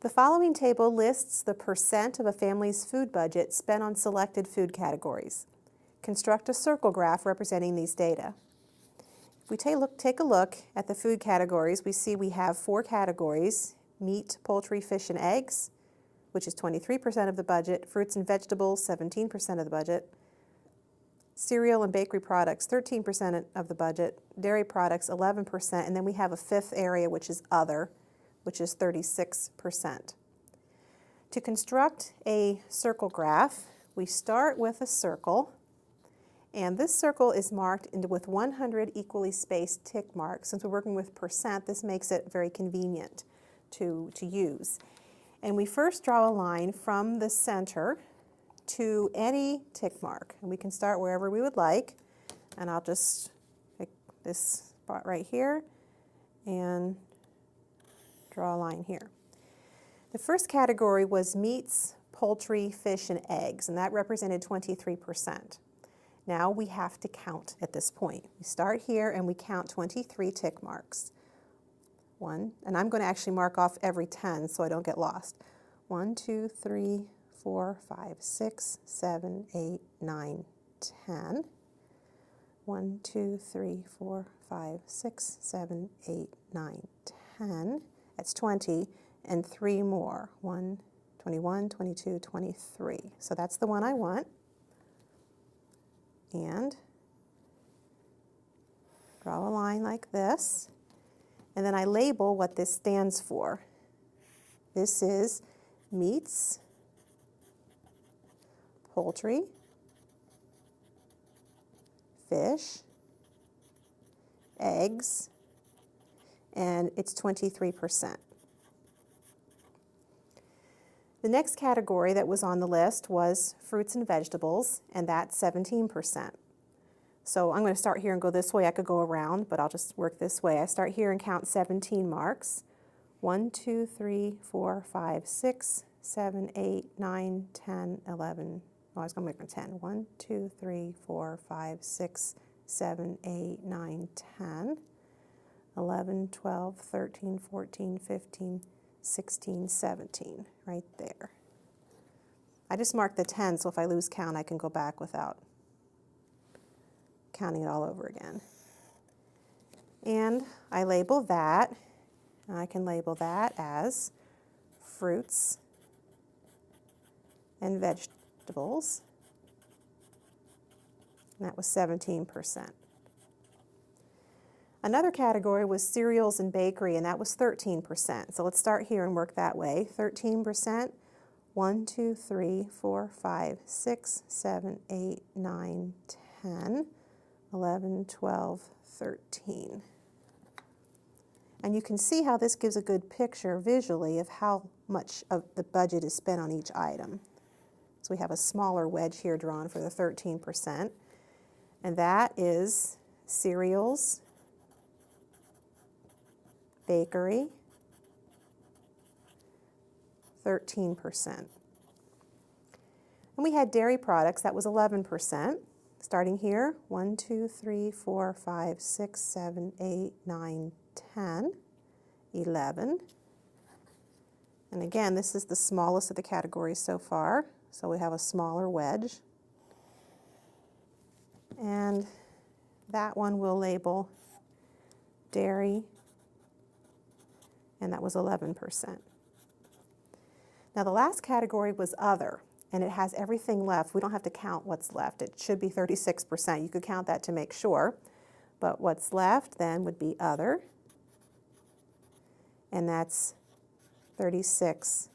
The following table lists the percent of a family's food budget spent on selected food categories. Construct a circle graph representing these data. If we take a look at the food categories, we see we have 4 categories: meat, poultry, fish, and eggs, which is 23% of the budget; fruits and vegetables, 17% of the budget; cereal and bakery products, 13% of the budget; dairy products, 11%, and then we have a 5th area, which is other, which is 36%. To construct a circle graph, we start with a circle, and this circle is marked with 100 equally spaced tick marks. Since we're working with percent, this makes it very convenient to use. And we first draw a line from the center to any tick mark, and we can start wherever we would like. And I'll just pick this spot right here and draw a line here. The first category was meats, poultry, fish, and eggs, and that represented 23%. Now we have to count at this point. We start here and we count 23 tick marks. And I'm going to actually mark off every 10 so I don't get lost. 1, 2, 3, 4, 5, 6, 7, 8, 9, 10. 1, 2, 3, 4, 5, 6, 7, 8, 9, 10. That's 20, and 3 more. 21, 22, 23. So that's the one I want. And draw a line like this. And then I label what this stands for. This is meats, poultry, fish, eggs, and it's 23%. The next category that was on the list was fruits and vegetables, and that's 17%. So I'm going to start here and go this way. I could go around, but I'll just work this way. I start here and count 17 marks. 1, 2, 3, 4, 5, 6, 7, 8, 9, 10, 11. Oh, I was going to make it 10. 1, 2, 3, 4, 5, 6, 7, 8, 9, 10. 11, 12, 13, 14, 15, 16, 17, right there. I just marked the 10, so if I lose count, I can go back without counting it all over again. And I label that, and I can label that as fruits and vegetables, and that was 17%. Another category was cereals and bakery, and that was 13%. So let's start here and work that way. 13%, 1, 2, 3, 4, 5, 6, 7, 8, 9, 10, 11, 12, 13. And you can see how this gives a good picture visually of how much of the budget is spent on each item. So we have a smaller wedge here drawn for the 13%, and that is cereals, bakery, 13%. And we had dairy products, that was 11%. Starting here, 1, 2, 3, 4, 5, 6, 7, 8, 9, 10, 11. And again, this is the smallest of the categories so far, so we have a smaller wedge. And that one we'll label dairy, and that was 11%. Now the last category was other, and it has everything left. We don't have to count what's left. It should be 36%. You could count that to make sure. But what's left then would be other, and that's 36%.